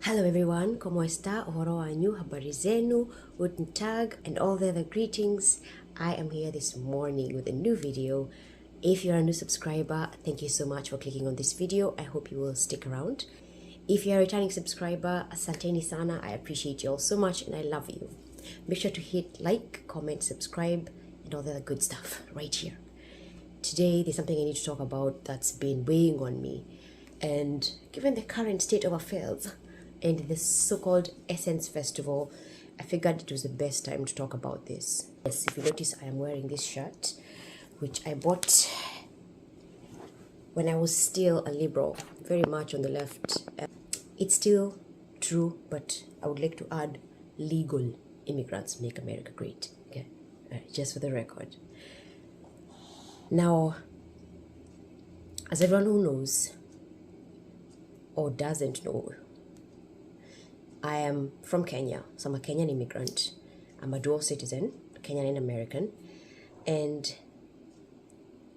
Hello everyone, ¿cómo está? Ohoro wanyu, habari zenu, guten tag, and all the other greetings. I am here this morning with a new video. If you're a new subscriber, thank you so much for clicking on this video. I hope you will stick around. If you're a returning subscriber, asanteni sana. I appreciate you all so much and I love you. Make sure to hit like, comment, subscribe, and all the other good stuff right here. Today, there's something I need to talk about that's been weighing on me. And given the current state of affairs and the so-called Essence Festival, I figured it was the best time to talk about this. Yes, if you notice, I am wearing this shirt, which I bought when I was still a liberal, very much on the left. It's still true, but I would like to add legal immigrants make America great. Okay, just for the record. Now, as everyone who knows or doesn't know, I am from Kenya, so I'm a Kenyan immigrant. I'm a dual citizen, Kenyan and American. And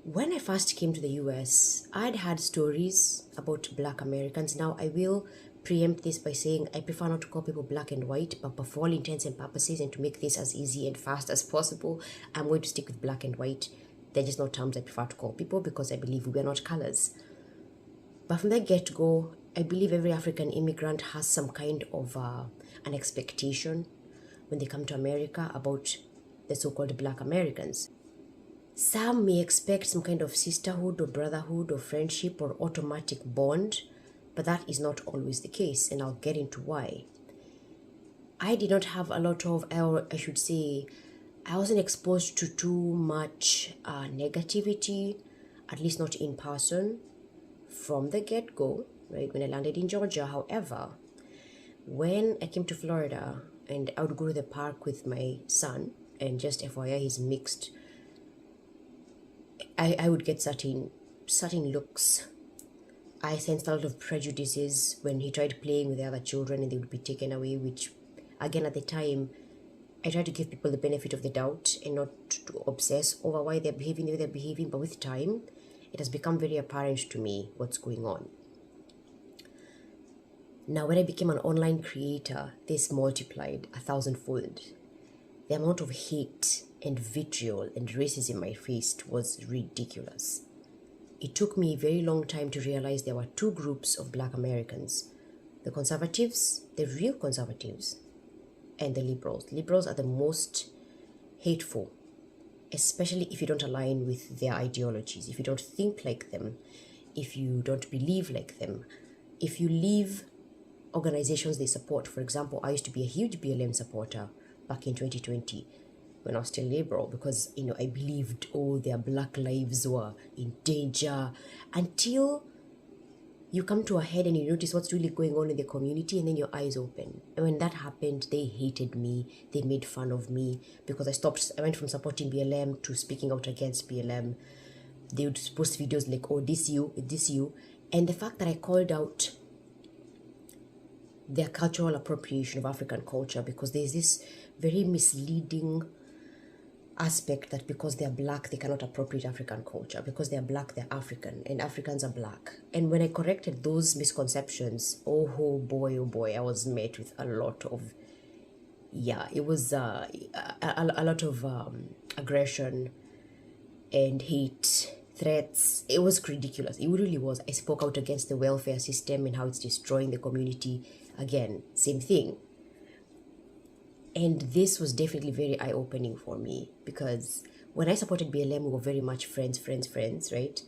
when I first came to the US, I'd had stories about Black Americans. Now, I will preempt this by saying I prefer not to call people black and white, but for all intents and purposes, and to make this as easy and fast as possible, I'm going to stick with black and white. They're just not terms I prefer to call people because I believe we are not colors. But from the get-go, I believe every African immigrant has some kind of an expectation when they come to America about the so-called Black Americans. Some may expect some kind of sisterhood or brotherhood or friendship or automatic bond, but that is not always the case, and I'll get into why. I did not have a lot of, or I should say, I wasn't exposed to too much negativity, at least not in person, from the get-go, right, when I landed in Georgia. However, when I came to Florida and I would go to the park with my son, and just FYI, he's mixed, I would get certain looks. I sensed a lot of prejudices when he tried playing with the other children and they would be taken away, which, again, at the time, I try to give people the benefit of the doubt and not to obsess over why they're behaving the way they're behaving, but with time, it has become very apparent to me what's going on. Now, when I became an online creator, this multiplied 1,000-fold. The amount of hate and vitriol and racism I faced was ridiculous. It took me a very long time to realize there were two groups of Black Americans: the conservatives, the real conservatives, and the liberals. Liberals are the most hateful, especially if you don't align with their ideologies, if you don't think like them, if you don't believe like them, if you leave organizations they support. For example, I used to be a huge BLM supporter back in 2020 when I was still liberal because, I believed their Black lives were in danger, until you come to a head and you notice what's really going on in the community, and then your eyes open. And when that happened, they hated me. They made fun of me because I went from supporting BLM to speaking out against BLM. They would post videos like, oh, this you. And the fact that I called out their cultural appropriation of African culture, because there's this very misleading aspect that because they're Black, they cannot appropriate African culture. Because they're Black, they're African, and Africans are Black. And when I corrected those misconceptions, oh boy, I was met with a lot of, it was a lot of aggression and hate, threats. It was ridiculous. It really was. I spoke out against the welfare system and how it's destroying the community. Again, same thing. And this was definitely very eye-opening for me, because when I supported BLM, we were very much friends, right?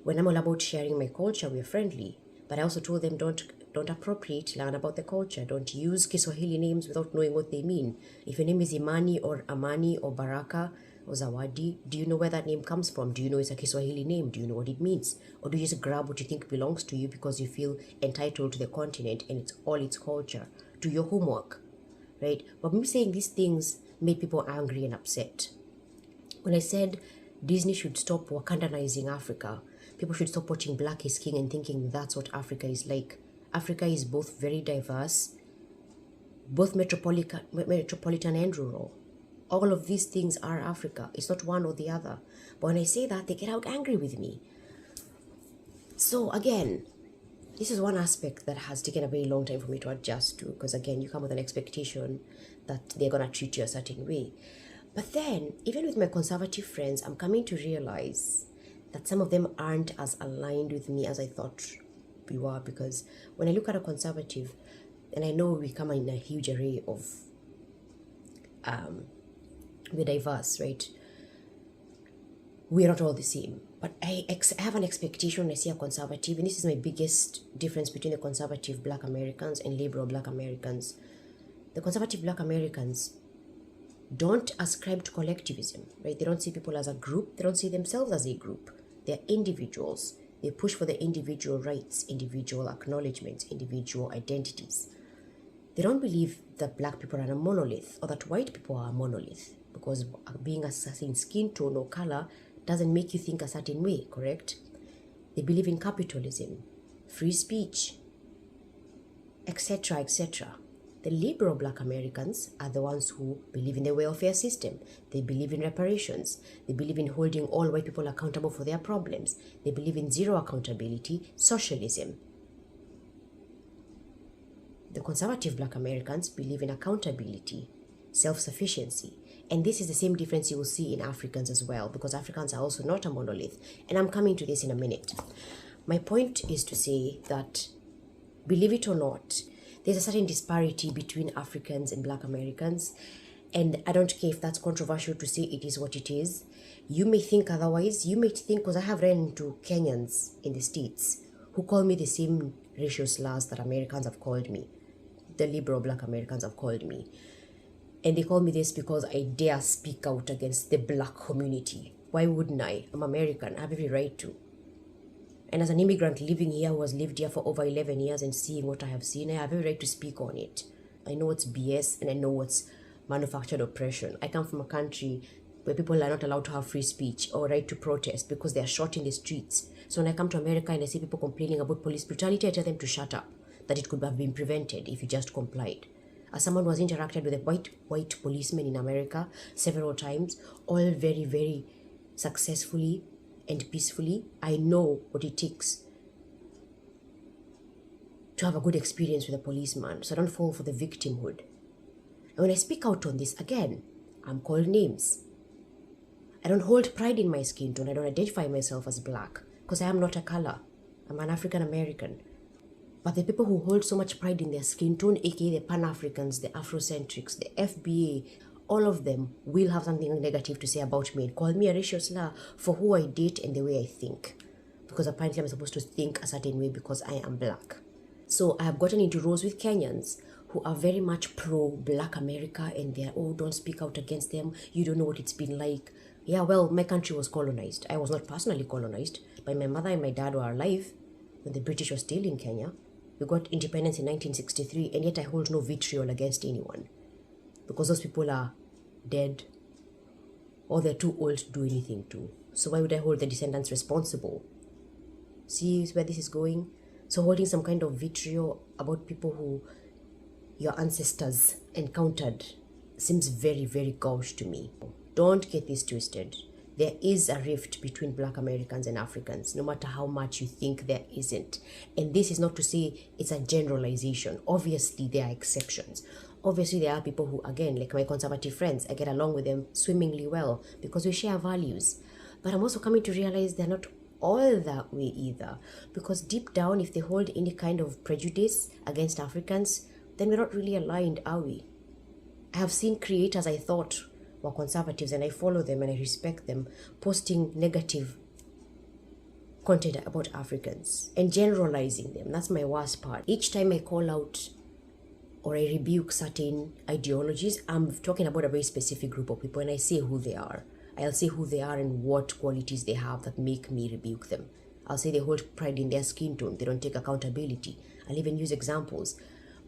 When I'm all about sharing my culture, we're friendly. But I also told them, don't appropriate, learn about the culture. Don't use Kiswahili names without knowing what they mean. If your name is Imani or Amani or Baraka or Zawadi, do you know where that name comes from? Do you know it's a Kiswahili name? Do you know what it means? Or do you just grab what you think belongs to you because you feel entitled to the continent and it's all its culture? Do your homework. Right? But me saying these things made people angry and upset. When I said Disney should stop Wakandanizing Africa, people should stop watching Black is King and thinking that's what Africa is like. Africa is both very diverse, both metropolitan and rural. All of these things are Africa. It's not one or the other. But when I say that, they get out angry with me. So again, This is one aspect that has taken a very long time for me to adjust to, because again, you come with an expectation that they're going to treat you a certain way. But then, even with my conservative friends, I'm coming to realize that some of them aren't as aligned with me as I thought we were, because when I look at a conservative, and I know we come in a huge array of, we're diverse, right? We're not all the same. But I have an expectation when I see a conservative, and this is my biggest difference between the conservative Black Americans and liberal Black Americans. The conservative Black Americans don't ascribe to collectivism, right? They don't see people as a group. They don't see themselves as a group. They're individuals. They push for the individual rights, individual acknowledgements, individual identities. They don't believe that Black people are a monolith or that white people are a monolith, because being a certain skin tone or color doesn't make you think a certain way, correct? They believe in capitalism, free speech, etc., etc. The liberal Black Americans are the ones who believe in the welfare system. They believe in reparations. They believe in holding all white people accountable for their problems. They believe in zero accountability, socialism. The conservative Black Americans believe in accountability, self-sufficiency. And this is the same difference you will see in Africans as well, because Africans are also not a monolith. And I'm coming to this in a minute. My point is to say that, believe it or not, there's a certain disparity between Africans and Black Americans. And I don't care if that's controversial to say, it is what it is. You may think otherwise. You may think, because I have run into Kenyans in the States who call me the same racial slurs that Americans have called me. The liberal Black Americans have called me. And they call me this because I dare speak out against the Black community. Why wouldn't I? I'm American. I have every right to. And as an immigrant living here who has lived here for over 11 years and seeing what I have seen, I have every right to speak on it. I know what's BS and I know what's manufactured oppression. I come from a country where people are not allowed to have free speech or right to protest because they are shot in the streets. So when I come to America and I see people complaining about police brutality, I tell them to shut up, that it could have been prevented if you just complied. As someone who has interacted with a white policeman in America several times, all very, very successfully and peacefully, I know what it takes to have a good experience with a policeman, so I don't fall for the victimhood. And when I speak out on this, again, I'm called names. I don't hold pride in my skin tone. I don't identify myself as Black because I am not a color. I'm an African American. But the people who hold so much pride in their skin tone, aka the Pan-Africans, the Afrocentrics, the FBA, all of them will have something negative to say about me and call me a racial slur for who I date and the way I think. Because apparently I'm supposed to think a certain way because I am Black. So I have gotten into rows with Kenyans who are very much pro-Black America and they're, oh, don't speak out against them. You don't know what it's been like. Yeah, well, my country was colonized. I was not personally colonized, but my mother and my dad were alive when the British were still in Kenya. We got independence in 1963, and yet I hold no vitriol against anyone because those people are dead or they're too old to do anything to. So why would I hold the descendants responsible? See where this is going? So holding some kind of vitriol about people who your ancestors encountered seems very, very gauche to me. Don't get this twisted. There is a rift between Black Americans and Africans, no matter how much you think there isn't. And this is not to say it's a generalization. Obviously, there are exceptions. Obviously, there are people who, again, like my conservative friends, I get along with them swimmingly well because we share values. But I'm also coming to realize they're not all that way either. Because deep down, if they hold any kind of prejudice against Africans, then we're not really aligned, are we? I have seen creators I thought were conservatives, and I follow them and I respect them, posting negative content about Africans and generalizing them. That's my worst part. Each time I call out or I rebuke certain ideologies, I'm talking about a very specific group of people and I say who they are. I'll say who they are and what qualities they have that make me rebuke them. I'll say they hold pride in their skin tone. They don't take accountability. I'll even use examples.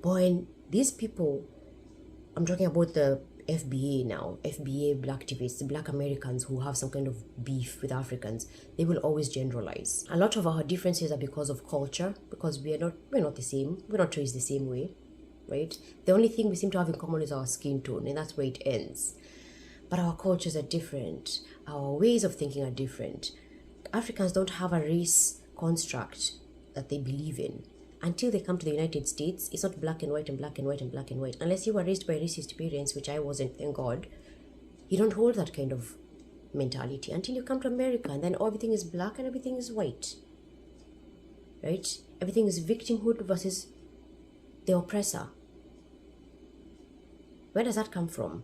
But when these people, I'm talking about the FBA now, FBA Black activists, Black Americans who have some kind of beef with Africans, they will always generalize. A lot of our differences are because of culture, because we're not the same. We're not raised the same way, right? The only thing we seem to have in common is our skin tone, and that's where it ends. But our cultures are different. Our ways of thinking are different. Africans don't have a race construct that they believe in. until they come to the United States, it's not black and white and black and white and black and white. Unless you were raised by racist parents, which I wasn't, thank God, you don't hold that kind of mentality until you come to America, and then everything is black and everything is white. Right? Everything is victimhood versus the oppressor. Where does that come from?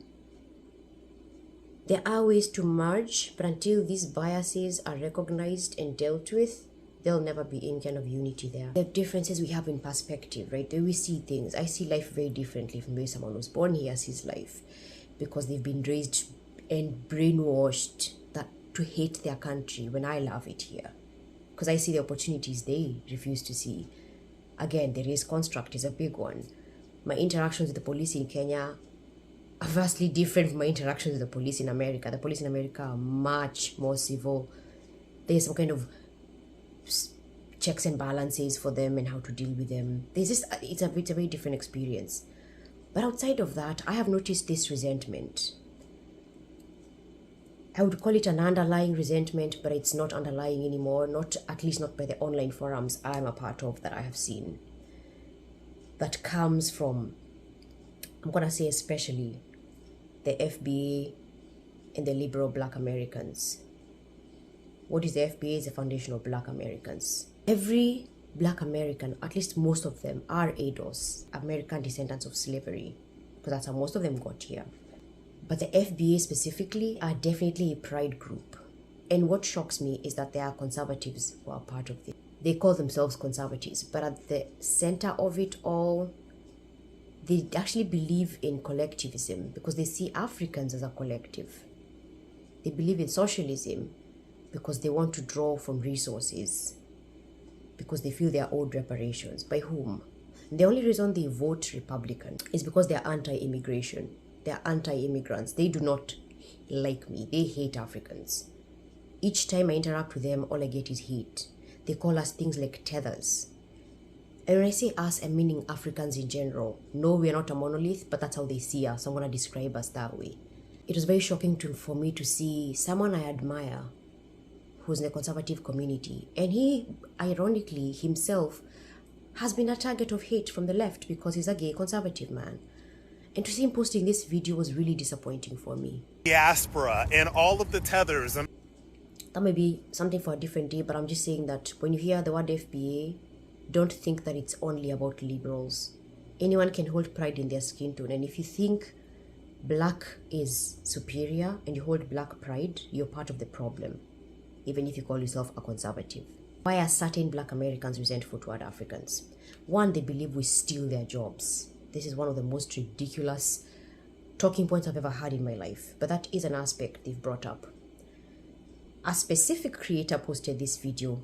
There are ways to merge, but until these biases are recognized and dealt with, there'll never be any kind of unity there. The differences we have in perspective, right? The way we see things. I see life very differently from the way someone who's born here sees life, because they've been raised and brainwashed that to hate their country when I love it here. Because I see the opportunities they refuse to see. Again, the race construct is a big one. My interactions with the police in Kenya are vastly different from my interactions with the police in America. The police in America are much more civil. There's some kind of checks and balances for them and how to deal with them. It's a very different experience. But outside of that, I have noticed this resentment. I would call it an underlying resentment, but it's not underlying anymore, at least not by the online forums I'm a part of that I have seen. That comes from, I'm going to say especially, the FBA and the liberal Black Americans. What is the FBA? It's the foundation of Black Americans. Every Black American, at least most of them, are ADOS, American descendants of slavery, because that's how most of them got here. But the FBA specifically are definitely a pride group. And what shocks me is that there are conservatives who are part of it. They call themselves conservatives, but at the center of it all, they actually believe in collectivism because they see Africans as a collective. They believe in socialism because they want to draw from resources, because they feel they are owed reparations. By whom? The only reason they vote Republican is because they are anti-immigration. They are anti-immigrants. They do not like me. They hate Africans. Each time I interact with them, all I get is hate. They call us things like tethers. And when I say us, I'm meaning Africans in general. No, we are not a monolith, but that's how they see us. I'm going to describe us that way. It was very shocking for me to see someone I admire who's in the conservative community. And he, ironically, himself has been a target of hate from the left because he's a gay conservative man. And to see him posting this video was really disappointing for me. Diaspora and all of the tethers. That may be something for a different day, but I'm just saying that when you hear the word FBA, don't think that it's only about liberals. Anyone can hold pride in their skin tone. And if you think black is superior and you hold black pride, you're part of the problem, even if you call yourself a conservative. Why are certain Black Americans resentful toward Africans? One, they believe we steal their jobs. This is one of the most ridiculous talking points I've ever had in my life, but that is an aspect they've brought up. A specific creator posted this video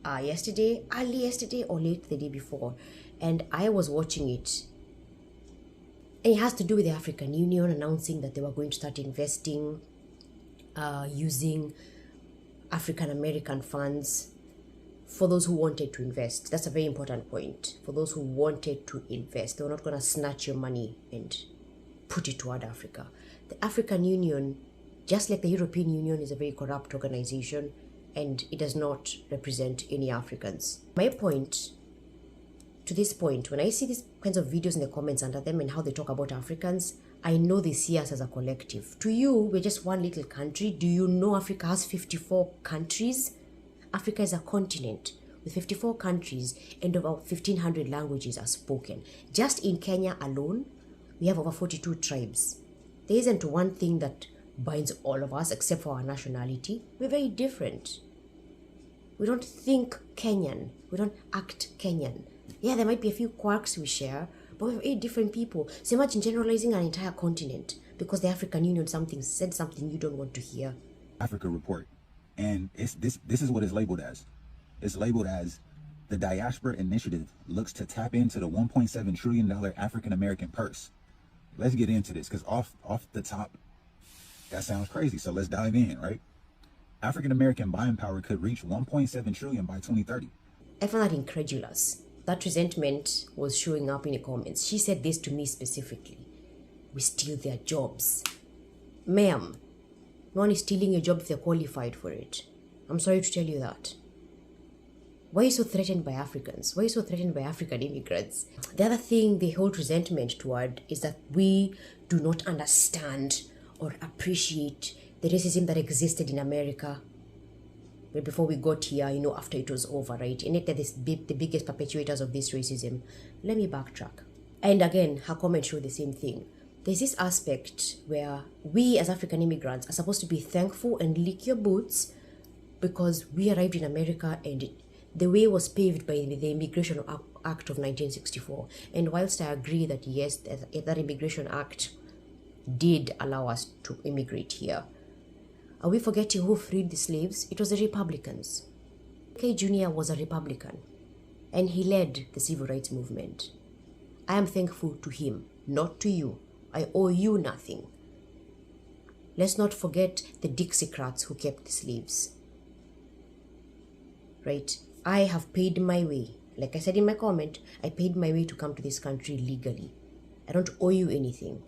early yesterday or late the day before, and I was watching it. And it has to do with the African Union announcing that they were going to start investing using African American funds for those who wanted to invest. That's a very important point. For those who wanted to invest, they were not going to snatch your money and put it toward Africa. The African Union, just like the European Union, is a very corrupt organization, and it does not represent any Africans. My point, to this point, when I see these kinds of videos in the comments under them and how they talk about Africans, I know they see us as a collective. To you, we're just one little country. Do you know Africa has 54 countries? Africa is a continent with 54 countries, and about 1,500 languages are spoken. Just in Kenya alone, we have over 42 tribes. There isn't one thing that binds all of us except for our nationality. We're very different. We don't think Kenyan. We don't act Kenyan. Yeah, there might be a few quirks we share, but we're very different people. So imagine generalizing an entire continent because the African Union said something you don't want to hear. Africa report. And this is what it's labeled as. It's labeled as the Diaspora initiative looks to tap into the $1.7 trillion African American purse. Let's get into this because off the top, that sounds crazy. So let's dive in, right? African American buying power could reach 1.7 trillion by 2030. I found that incredulous. That resentment was showing up in the comments. She said this to me specifically. We steal their jobs. Ma'am, no one is stealing your job if they're qualified for it. I'm sorry to tell you that. Why are you so threatened by Africans? Why are you so threatened by African immigrants? The other thing they hold resentment toward is that we do not understand or appreciate the racism that existed in America before we got here, after it was over, right? And yet they're the biggest perpetuators of this racism. Let me backtrack. And again, her comments show the same thing. There's this aspect where we as African immigrants are supposed to be thankful and lick your boots because we arrived in America and the way was paved by the Immigration Act of 1964. And whilst I agree that yes, that Immigration Act did allow us to immigrate here, are we forgetting who freed the slaves? It was the Republicans. K. Jr. was a Republican and he led the civil rights movement. I am thankful to him, not to you. I owe you nothing. Let's not forget the Dixiecrats who kept the slaves. Right? I have paid my way. Like I said in my comment, I paid my way to come to this country legally. I don't owe you anything.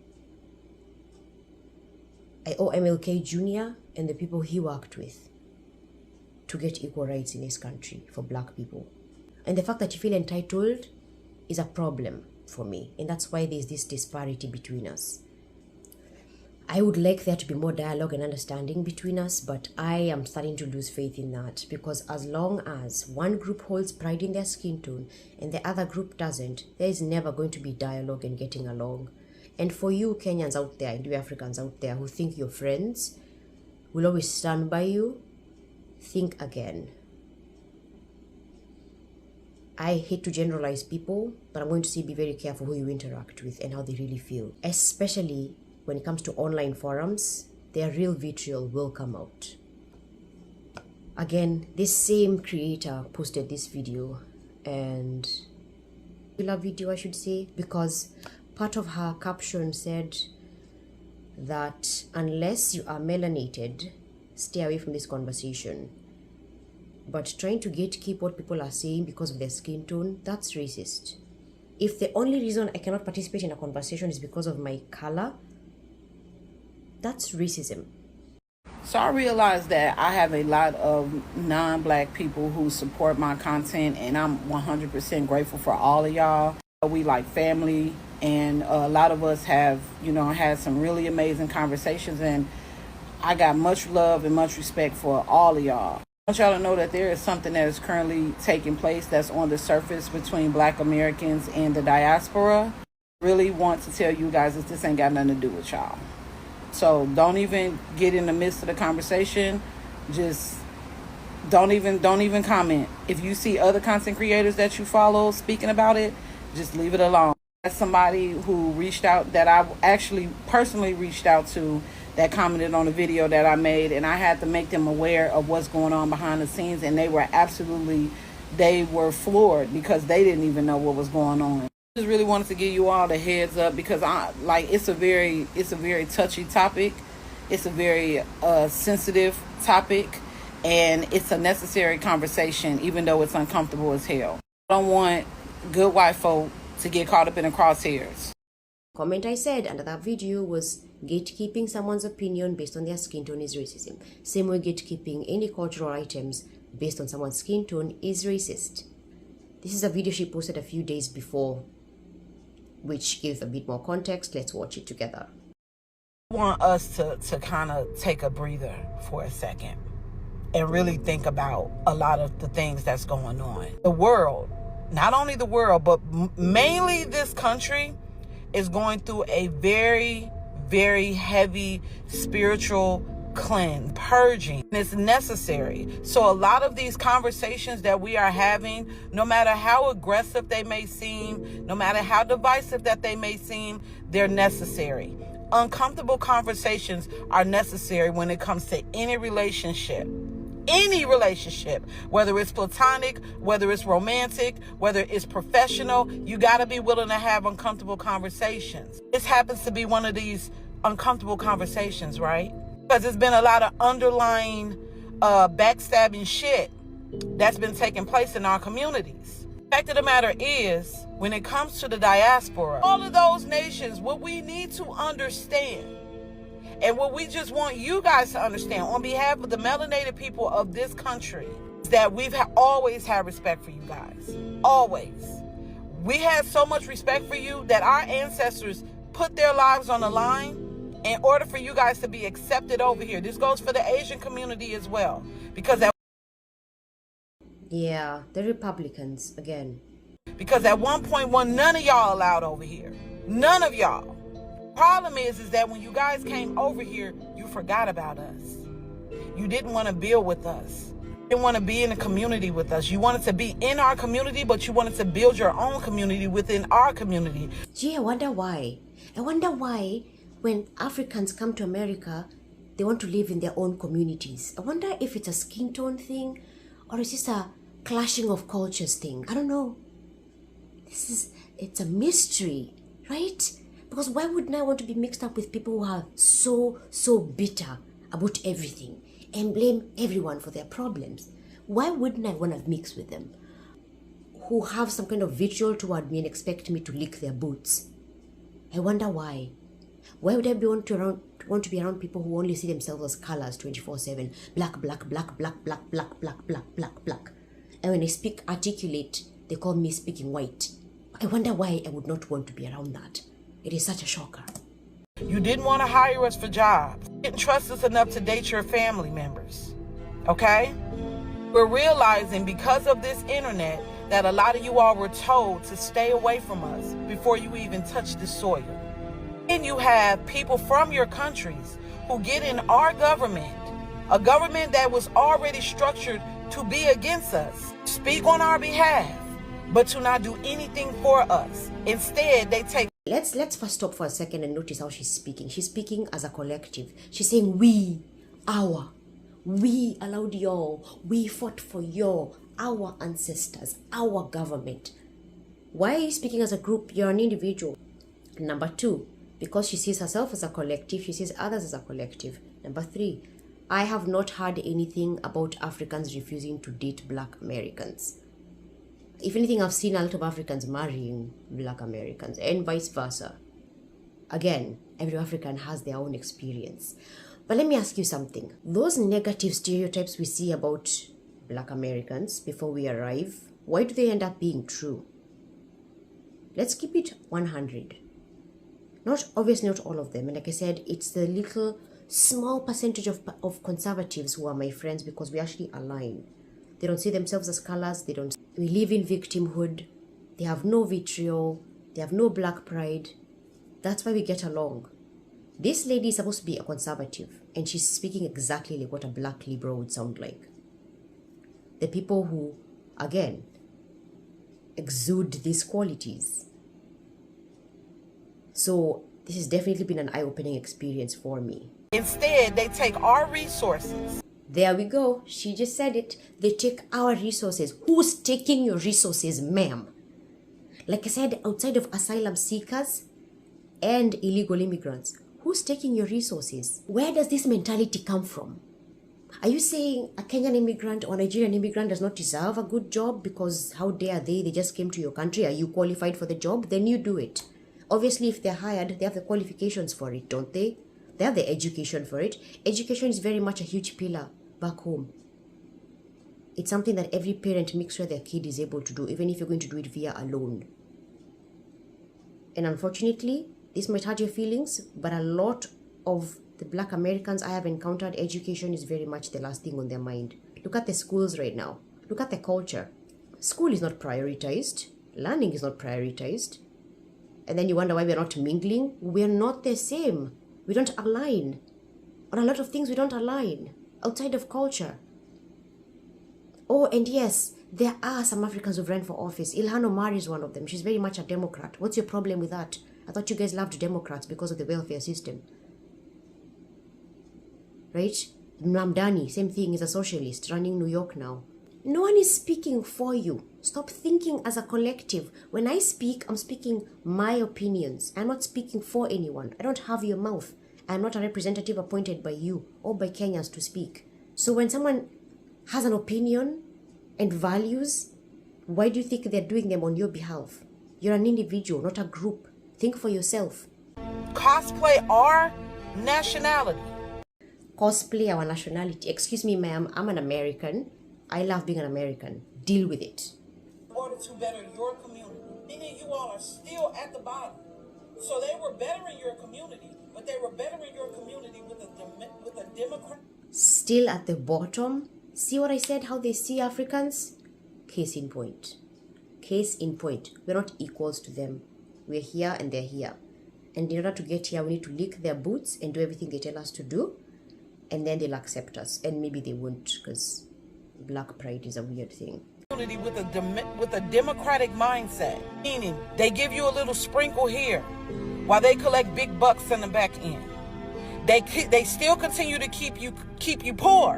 I owe MLK Jr. and the people he worked with to get equal rights in this country for black people. And the fact that you feel entitled is a problem for me. And that's why there's this disparity between us. I would like there to be more dialogue and understanding between us, but I am starting to lose faith in that, because as long as one group holds pride in their skin tone and the other group doesn't, there is never going to be dialogue and getting along. And for you Kenyans out there and you Africans out there who think your friends will always stand by you, think again. I hate to generalize people, but I'm going to say be very careful who you interact with and how they really feel. Especially when it comes to online forums, their real vitriol will come out. Again, this same creator posted this video, and video I should say, because part of her caption said that unless you are melanated, stay away from this conversation. But trying to gatekeep what people are saying because of their skin tone, that's racist. If the only reason I cannot participate in a conversation is because of my color, that's racism. So I realized that I have a lot of non-black people who support my content, and I'm 100% grateful for all of y'all. We like family, and a lot of us have, had some really amazing conversations, and I got much love and much respect for all of y'all. I want y'all to know that there is something that is currently taking place that's on the surface between black Americans and the diaspora. I really want to tell you guys that this ain't got nothing to do with y'all. So don't even get in the midst of the conversation. Just don't even comment. If you see other content creators that you follow speaking about it, just leave it alone. That's somebody who reached out, that I actually personally reached out to, that commented on a video that I made, and I had to make them aware of what's going on behind the scenes, and they were floored because they didn't even know what was going on. I just really wanted to give you all the heads up, because it's a very touchy topic. It's a very sensitive topic, and it's a necessary conversation, even though it's uncomfortable as hell. I don't want good white folk to get caught up in the crosshairs. Comment I said under that video was, gatekeeping someone's opinion based on their skin tone is racism. Same way gatekeeping any cultural items based on someone's skin tone is racist. This is a video she posted a few days before, which gives a bit more context. Let's watch it together. I want us to kind of take a breather for a second and really think about a lot of the things that's going on. The world, not only the world, but mainly this country, is going through a very, very heavy spiritual purging. It's necessary. So a lot of these conversations that we are having, no matter how aggressive they may seem, no matter how divisive that they may seem, they're necessary. Uncomfortable conversations are necessary when it comes to any relationship, whether it's platonic, whether it's romantic, whether it's professional. You got to be willing to have uncomfortable conversations. This happens to be one of these uncomfortable conversations, right? Because there's been a lot of underlying backstabbing shit that's been taking place in our communities. The fact of the matter is, when it comes to the diaspora, all of those nations, what we need to understand, and what we just want you guys to understand on behalf of the melanated people of this country, that we've always had respect for you guys. Always. We had so much respect for you that our ancestors put their lives on the line in order for you guys to be accepted over here. This goes for the Asian community as well. Because Yeah, the Republicans, again. Because at one point, none of y'all allowed over here. None of y'all. Problem is that when you guys came over here, you forgot about us. You didn't want to build with us. You didn't want to be in a community with us. You wanted to be in our community, but you wanted to build your own community within our community. Gee, I wonder why. I wonder why when Africans come to America, they want to live in their own communities. I wonder if it's a skin tone thing or is this a clashing of cultures thing. I don't know. It's a mystery, right? Because why wouldn't I want to be mixed up with people who are so bitter about everything and blame everyone for their problems? Why wouldn't I want to mix with them who have some kind of vitriol toward me and expect me to lick their boots? I wonder why. Why would I want to be around people who only see themselves as colors 24/7? Black, black, black, black, black, black, black, black, black, black. And when I speak articulate, they call me speaking white. I wonder why I would not want to be around that. It is such a shocker. You didn't want to hire us for jobs. You didn't trust us enough to date your family members. Okay? We're realizing because of this internet that a lot of you all were told to stay away from us before you even touch the soil. And you have people from your countries who get in our government, a government that was already structured to be against us, speak on our behalf, but to not do anything for us. Instead, they take... Let's first stop for a second and notice how she's speaking. She's speaking as a collective. She's saying we, our. We allowed y'all. We fought for y'all. Our ancestors. Our government. Why are you speaking as a group? You're an individual. Number 2, because she sees herself as a collective, she sees others as a collective. Number 3, I have not heard anything about Africans refusing to date Black Americans. If anything, I've seen a lot of Africans marrying Black Americans and vice versa. Again, every African has their own experience. But let me ask you something. Those negative stereotypes we see about Black Americans before we arrive, why do they end up being true? Let's keep it 100. Obviously not all of them. And like I said, it's the little small percentage of conservatives who are my friends because we actually align. They don't see themselves as colors. We live in victimhood. They have no vitriol. They have no black pride. That's why we get along. This lady is supposed to be a conservative, and she's speaking exactly like what a black liberal would sound like. The people who, again, exude these qualities. So this has definitely been an eye-opening experience for me. Instead, they take our resources. There we go. She just said it. They take our resources. Who's taking your resources, ma'am? Like I said, outside of asylum seekers and illegal immigrants, who's taking your resources? Where does this mentality come from? Are you saying a Kenyan immigrant or Nigerian immigrant does not deserve a good job because how dare they? They just came to your country. Are you qualified for the job? Then you do it. Obviously, if they're hired, they have the qualifications for it, don't they? They have the education for it. Education is very much a huge pillar back home. It's something that every parent makes sure their kid is able to do, even if you're going to do it via a loan. And unfortunately, this might hurt your feelings, but a lot of the Black Americans I have encountered, education is very much the last thing on their mind. Look at the schools right now. Look at the culture. School is not prioritized. Learning is not prioritized. And then you wonder why we're not mingling. We're not the same. We don't align. On a lot of things, we don't align outside of culture. Oh, and yes, there are some Africans who've run for office. Ilhan Omar is one of them. She's very much a Democrat. What's your problem with that? I thought you guys loved Democrats because of the welfare system. Right? Namdani, same thing, is a socialist running New York now. No one is speaking for you. Stop thinking as a collective. When I speak, I'm speaking my opinions. I'm not speaking for anyone. I don't have your mouth. I'm not a representative appointed by you or by Kenyans to speak. So when someone has an opinion and values, why do you think they're doing them on your behalf? You're an individual, not a group. Think for yourself. Cosplay our nationality. Cosplay our nationality. Excuse me, ma'am, I'm an American. I love being an American. Deal with it. In order to better your community, meaning you all are still at the bottom. So they were bettering your community, but they were bettering your community with a Democrat. Still at the bottom. See what I said? How they see Africans? Case in point. Case in point. We're not equals to them. We're here and they're here. And in order to get here, we need to lick their boots and do everything they tell us to do. And then they'll accept us. And maybe they won't, because black pride is a weird thing. With a democratic mindset, meaning they give you a little sprinkle here while they collect big bucks in the back end. They still continue to keep you poor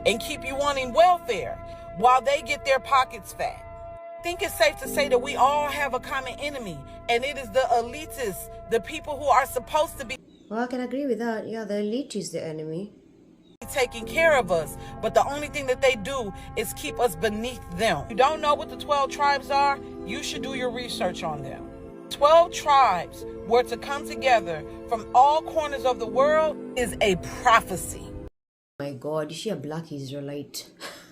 and keep you wanting welfare while they get their pockets fat. I think it's safe to say that we all have a common enemy, and it is the elitists, the people who are supposed to be. Well, I can agree with that. Yeah, the elite is the enemy. Taking care of us, but the only thing that they do is keep us beneath them. If you don't know what the 12 tribes are, you should do your research on them. 12 tribes were to come together from all corners of the world is a prophecy. My God, is she a black Israelite?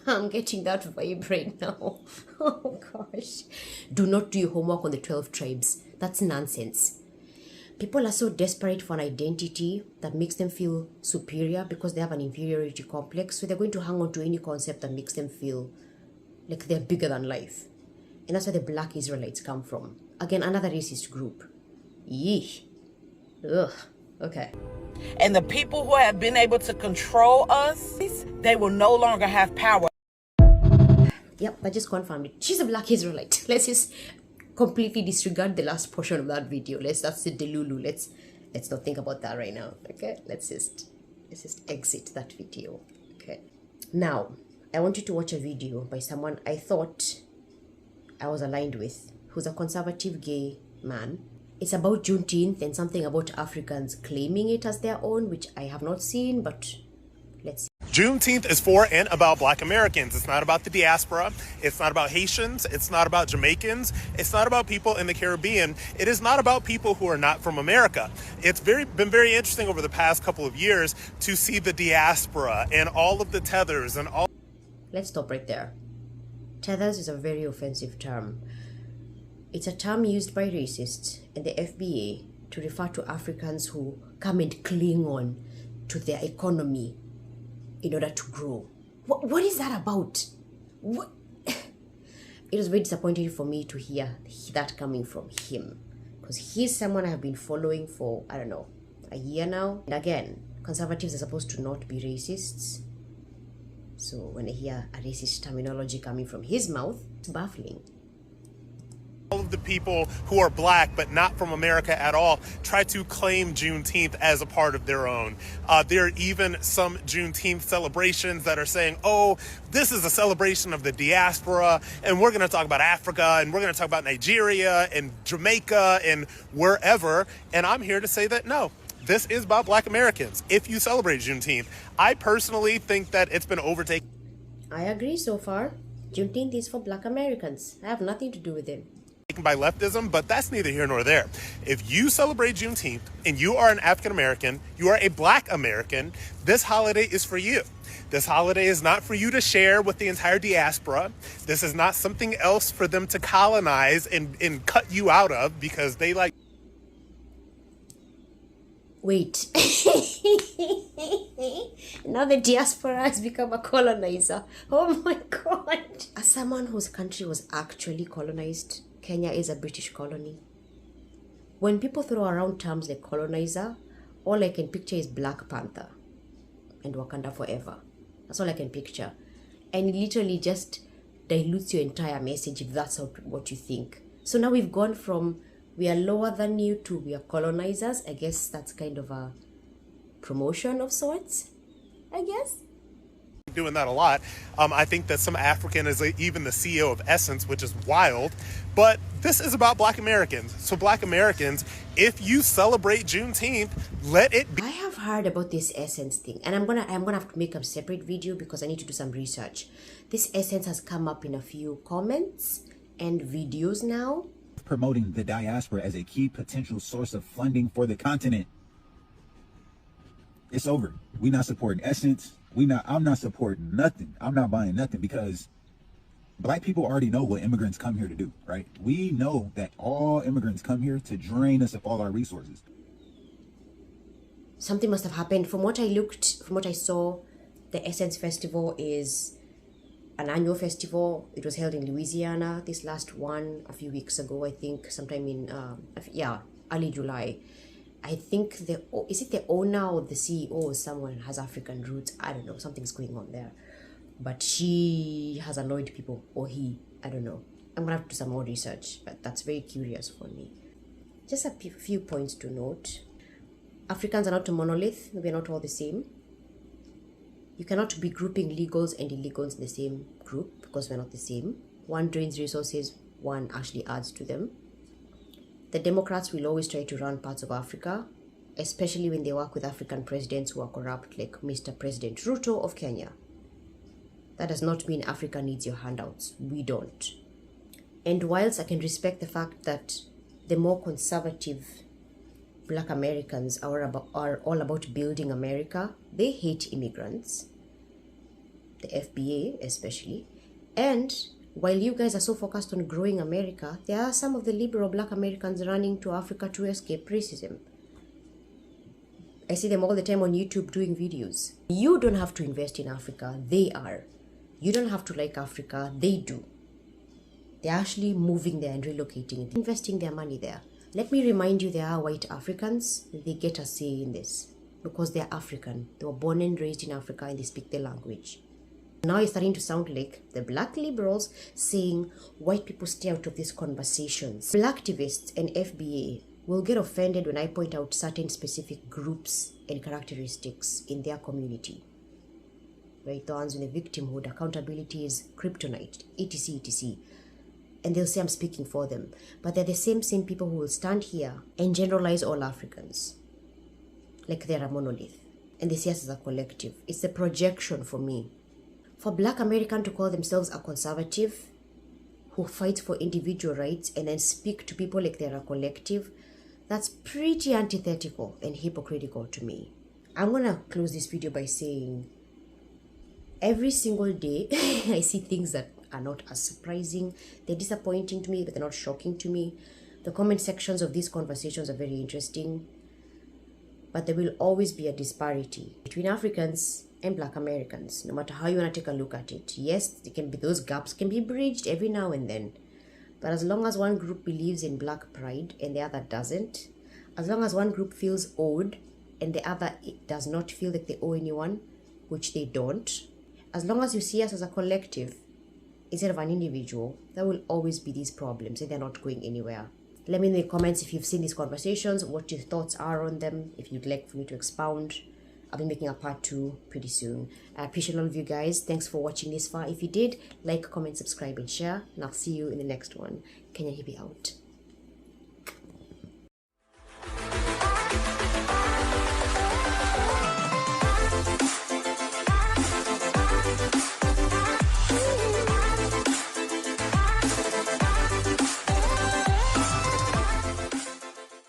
I'm getting that vibe right now. Oh gosh. Do not do your homework on the 12 tribes. That's nonsense. People are so desperate for an identity that makes them feel superior because they have an inferiority complex. So they're going to hang on to any concept that makes them feel like they're bigger than life. And that's where the black Israelites come from. Again, another racist group. Yeesh. Ugh. Okay. And the people who have been able to control us, they will no longer have power. Yep, I just confirmed it. She's a black Israelite. Let's just completely disregard the last portion of that video. That's the delulu. Let's not think about that right now. Okay, let's just exit that video. Okay, now I want you to watch a video by someone I thought I was aligned with, who's a conservative gay man. It's about Juneteenth and something about Africans claiming it as their own, which I have not seen, but let's see. Juneteenth is for and about Black Americans. It's not about the diaspora. It's not about Haitians. It's not about Jamaicans. It's not about people in the Caribbean. It is not about people who are not from America. It's been very interesting over the past couple of years to see the diaspora and all of the tethers and all. Let's stop right there. Tethers is a very offensive term. It's a term used by racists and the FBA to refer to Africans who come and cling on to their economy in order to grow. What is that about? What? It was very disappointing for me to hear that coming from him, because he's someone I have been following for, I don't know, a year now. And again, conservatives are supposed to not be racists. So when I hear a racist terminology coming from his mouth, it's baffling. All of the people who are Black but not from America at all try to claim Juneteenth as a part of their own. There are even some Juneteenth celebrations that are saying, oh, this is a celebration of the diaspora, and we're going to talk about Africa, and we're going to talk about Nigeria and Jamaica and wherever. And I'm here to say that no, this is about Black Americans. If you celebrate Juneteenth, I personally think that it's been overtaken. I agree so far. Juneteenth is for Black Americans. I have nothing to do with it. By leftism, but that's neither here nor there. If you celebrate Juneteenth and you are an African American, you are a Black American, this holiday is for you. This holiday is not for you to share with the entire diaspora. This is not something else for them to colonize and cut you out of because they like. Wait. Now the diaspora has become a colonizer. Oh my God. As someone whose country was actually colonized, Kenya is a British colony. When people throw around terms like colonizer, all I can picture is Black Panther and Wakanda Forever. That's all I can picture. And it literally just dilutes your entire message if that's what you think. So now we've gone from we are lower than you to we are colonizers. I guess that's kind of a promotion of sorts, I guess. Doing that a lot. I think that some African is even the CEO of Essence, which is wild. But this is about Black Americans. So Black Americans, if you celebrate Juneteenth, let it be. I have heard about this Essence thing, and I'm gonna have to make a separate video because I need to do some research. This Essence has come up in a few comments and videos now. Promoting the diaspora as a key potential source of funding for the continent. It's over. We're not supporting Essence. I'm not supporting nothing. I'm not buying nothing, because black people already know what immigrants come here to do, right? We know that all immigrants come here to drain us of all our resources. Something must have happened. From what I saw, the Essence Festival is an annual festival. It was held in Louisiana, this last one a few weeks ago, I think, sometime in early July. I think is it the owner or the CEO or someone has African roots? I don't know, something's going on there. But she has annoyed people, or he, I don't know. I'm gonna have to do some more research, but that's very curious for me. Just a few points to note. Africans are not a monolith. We're not all the same. You cannot be grouping legals and illegals in the same group, because we're not the same. One drains resources, one actually adds to them. The Democrats will always try to run parts of Africa, especially when they work with African presidents who are corrupt, like Mr. President Ruto of Kenya. That does not mean Africa needs your handouts. We don't. And whilst I can respect the fact that the more conservative Black Americans are all about building America, they hate immigrants, the FBA especially. And while you guys are so focused on growing America, there are some of the liberal Black Americans running to Africa to escape racism. I see them all the time on YouTube doing videos. You don't have to invest in Africa, they are. You don't have to like Africa, they do. They're actually moving there and relocating, investing their money there. Let me remind you, there are white Africans. They get a say in this because they're African. They were born and raised in Africa and they speak the language. Now it's starting to sound like the Black liberals saying white people stay out of these conversations. Black activists and FBA will get offended when I point out certain specific groups and characteristics in their community. Right, the ones with the victimhood, accountability is kryptonite, etc, etc. And they'll say I'm speaking for them. But they're the same people who will stand here and generalize all Africans like they're a monolith. And they see us as a collective. It's a projection for me. For Black American to call themselves a conservative who fights for individual rights and then speak to people like they're a collective, that's pretty antithetical and hypocritical to me. I'm gonna close this video by saying every single day I see things that are not as surprising. They're disappointing to me, but they're not shocking to me. The comment sections of these conversations are very interesting, but there will always be a disparity between Africans and Black Americans, no matter how you want to take a look at it. Yes, those gaps can be bridged every now and then, but as long as one group believes in Black pride and the other doesn't, as long as one group feels owed and the other does not feel like they owe anyone, which they don't, as long as you see us as a collective instead of an individual, there will always be these problems and they're not going anywhere. Let me know in the comments if you've seen these conversations, what your thoughts are on them, if you'd like for me to expound. I'll be making a part 2 pretty soon. I appreciate all of you guys. Thanks for watching this far. If you did, like, comment, subscribe, and share. And I'll see you in the next one. Kenyan Hippie out.